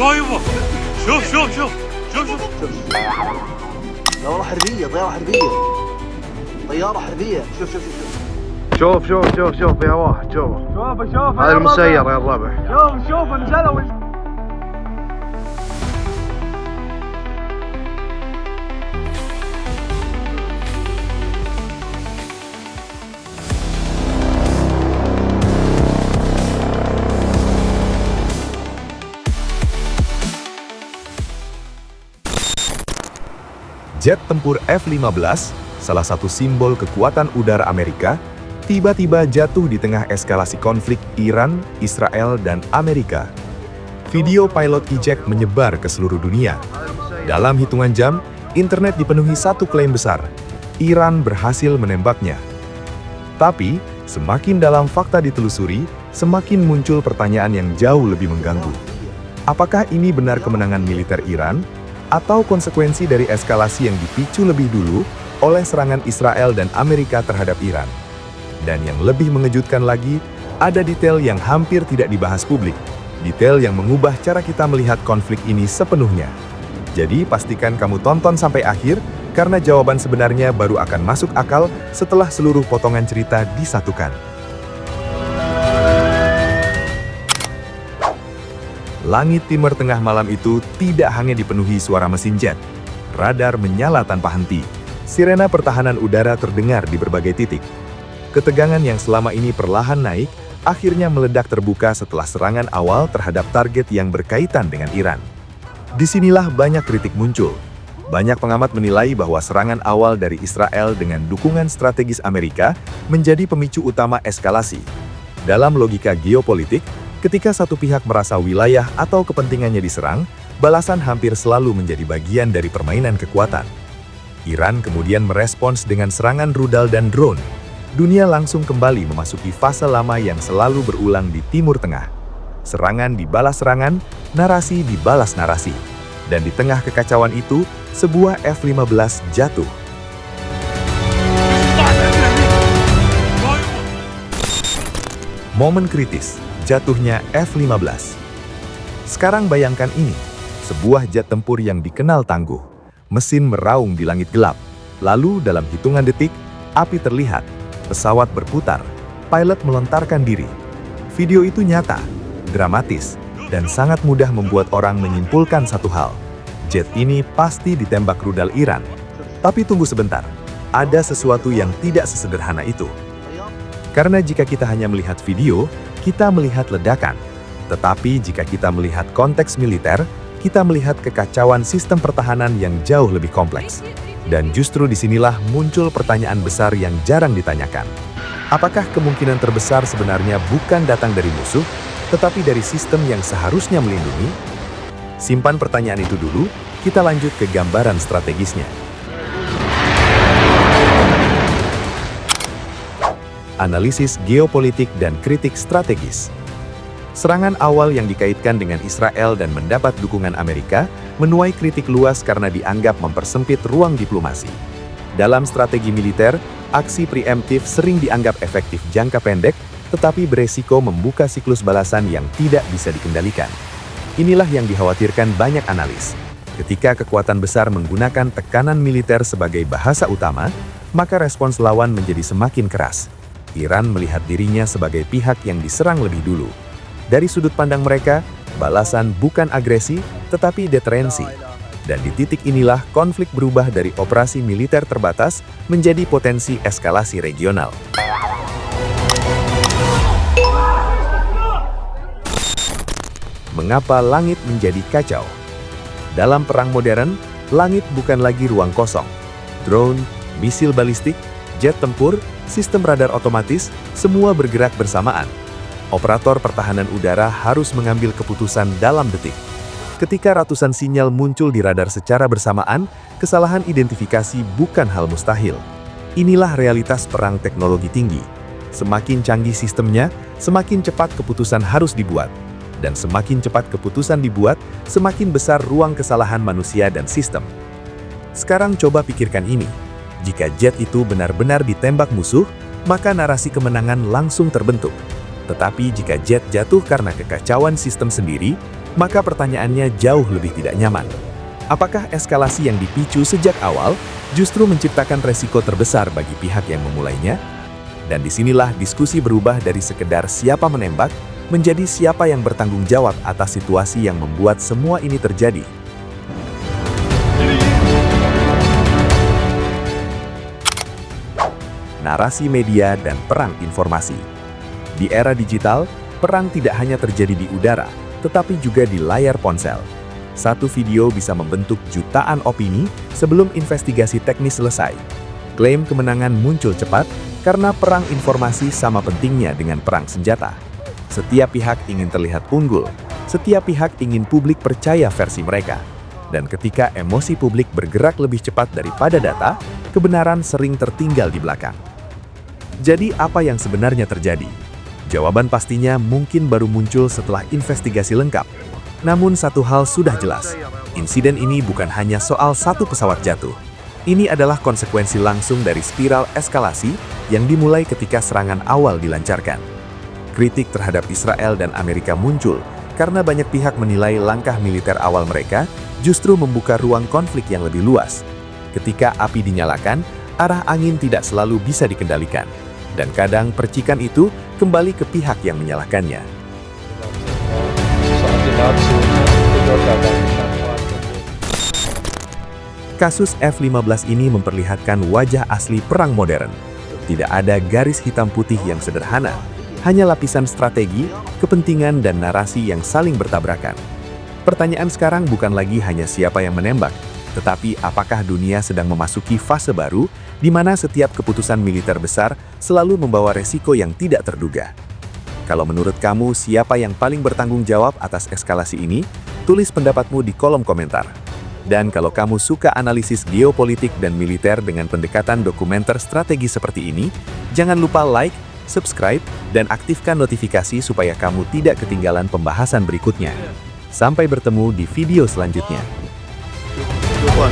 يا يبا، شوف. لا والله حربية، طيارة حربية. طيارة حربية. شوف يا واحد، شوف شوف هذا المسير يا الربع. شوف نزلوا. Jet tempur F-15, salah satu simbol kekuatan udara Amerika, tiba-tiba jatuh di tengah eskalasi konflik Iran, Israel, dan Amerika. Video pilot eject menyebar ke seluruh dunia. Dalam hitungan jam, internet dipenuhi satu klaim besar. Iran berhasil menembaknya. Tapi, semakin dalam fakta ditelusuri, semakin muncul pertanyaan yang jauh lebih mengganggu. Apakah ini benar kemenangan militer Iran? Atau konsekuensi dari eskalasi yang dipicu lebih dulu oleh serangan Israel dan Amerika terhadap Iran. Dan yang lebih mengejutkan lagi, ada detail yang hampir tidak dibahas publik. Detail yang mengubah cara kita melihat konflik ini sepenuhnya. Jadi pastikan kamu tonton sampai akhir, karena jawaban sebenarnya baru akan masuk akal setelah seluruh potongan cerita disatukan. Langit Timur Tengah malam itu tidak hanya dipenuhi suara mesin jet. Radar menyala tanpa henti. Sirena pertahanan udara terdengar di berbagai titik. Ketegangan yang selama ini perlahan naik, akhirnya meledak terbuka setelah serangan awal terhadap target yang berkaitan dengan Iran. Disinilah banyak kritik muncul. Banyak pengamat menilai bahwa serangan awal dari Israel dengan dukungan strategis Amerika menjadi pemicu utama eskalasi. Dalam logika geopolitik, ketika satu pihak merasa wilayah atau kepentingannya diserang, balasan hampir selalu menjadi bagian dari permainan kekuatan. Iran kemudian merespons dengan serangan rudal dan drone. Dunia langsung kembali memasuki fase lama yang selalu berulang di Timur Tengah. Serangan dibalas serangan, narasi dibalas narasi. Dan di tengah kekacauan itu, sebuah F-15 jatuh. Momen kritis, jatuhnya F-15. Sekarang bayangkan ini, sebuah jet tempur yang dikenal tangguh. Mesin meraung di langit gelap. Lalu dalam hitungan detik, api terlihat. Pesawat berputar. Pilot melontarkan diri. Video itu nyata, dramatis, dan sangat mudah membuat orang menyimpulkan satu hal. Jet ini pasti ditembak rudal Iran. Tapi tunggu sebentar, ada sesuatu yang tidak sesederhana itu. Karena jika kita hanya melihat video, kita melihat ledakan. Tetapi jika kita melihat konteks militer, kita melihat kekacauan sistem pertahanan yang jauh lebih kompleks. Dan justru disinilah muncul pertanyaan besar yang jarang ditanyakan. Apakah kemungkinan terbesar sebenarnya bukan datang dari musuh, tetapi dari sistem yang seharusnya melindungi? Simpan pertanyaan itu dulu, kita lanjut ke gambaran strategisnya. Analisis geopolitik dan kritik strategis. Serangan awal yang dikaitkan dengan Israel dan mendapat dukungan Amerika menuai kritik luas karena dianggap mempersempit ruang diplomasi. Dalam strategi militer, aksi preemptif sering dianggap efektif jangka pendek, tetapi beresiko membuka siklus balasan yang tidak bisa dikendalikan. Inilah yang dikhawatirkan banyak analis. Ketika kekuatan besar menggunakan tekanan militer sebagai bahasa utama, maka respons lawan menjadi semakin keras. Iran melihat dirinya sebagai pihak yang diserang lebih dulu. Dari sudut pandang mereka, balasan bukan agresi, tetapi deterensi. Dan di titik inilah konflik berubah dari operasi militer terbatas menjadi potensi eskalasi regional. Mengapa langit menjadi kacau? Dalam perang modern, langit bukan lagi ruang kosong. Drone, misil balistik, jet tempur, sistem radar otomatis, semua bergerak bersamaan. Operator pertahanan udara harus mengambil keputusan dalam detik. Ketika ratusan sinyal muncul di radar secara bersamaan, kesalahan identifikasi bukan hal mustahil. Inilah realitas perang teknologi tinggi. Semakin canggih sistemnya, semakin cepat keputusan harus dibuat. Dan semakin cepat keputusan dibuat, semakin besar ruang kesalahan manusia dan sistem. Sekarang coba pikirkan ini. Jika jet itu benar-benar ditembak musuh, maka narasi kemenangan langsung terbentuk. Tetapi jika jet jatuh karena kekacauan sistem sendiri, Maka pertanyaannya jauh lebih tidak nyaman. Apakah eskalasi yang dipicu sejak awal justru menciptakan resiko terbesar bagi pihak yang memulainya? Dan disinilah diskusi berubah dari sekedar siapa menembak menjadi siapa yang bertanggung jawab atas situasi yang membuat semua ini terjadi. Narasi media dan perang informasi. Di era digital, perang tidak hanya terjadi di udara, tetapi juga di layar ponsel. Satu video bisa membentuk jutaan opini sebelum investigasi teknis selesai. Klaim kemenangan muncul cepat karena perang informasi sama pentingnya dengan perang senjata. Setiap pihak ingin terlihat unggul, setiap pihak ingin publik percaya versi mereka. Dan ketika emosi publik bergerak lebih cepat daripada data, kebenaran sering tertinggal di belakang. Jadi apa yang sebenarnya terjadi? Jawaban pastinya mungkin baru muncul setelah investigasi lengkap. Namun satu hal sudah jelas, insiden ini bukan hanya soal satu pesawat jatuh. Ini adalah konsekuensi langsung dari spiral eskalasi yang dimulai ketika serangan awal dilancarkan. Kritik terhadap Israel dan Amerika muncul karena banyak pihak menilai langkah militer awal mereka justru membuka ruang konflik yang lebih luas. Ketika api dinyalakan, arah angin tidak selalu bisa dikendalikan. Dan kadang percikan itu kembali ke pihak yang menyalahkannya. Kasus F-15 ini memperlihatkan wajah asli perang modern. Tidak ada garis hitam putih yang sederhana, hanya lapisan strategi, kepentingan, dan narasi yang saling bertabrakan. Pertanyaan sekarang bukan lagi hanya siapa yang menembak, tetapi apakah dunia sedang memasuki fase baru di mana setiap keputusan militer besar selalu membawa resiko yang tidak terduga. Kalau menurut kamu siapa yang paling bertanggung jawab atas eskalasi ini? Tulis pendapatmu di kolom komentar. Dan kalau kamu suka analisis geopolitik dan militer dengan pendekatan dokumenter strategi seperti ini, jangan lupa like, subscribe, dan aktifkan notifikasi supaya kamu tidak ketinggalan pembahasan berikutnya. Sampai bertemu di video selanjutnya. Coba.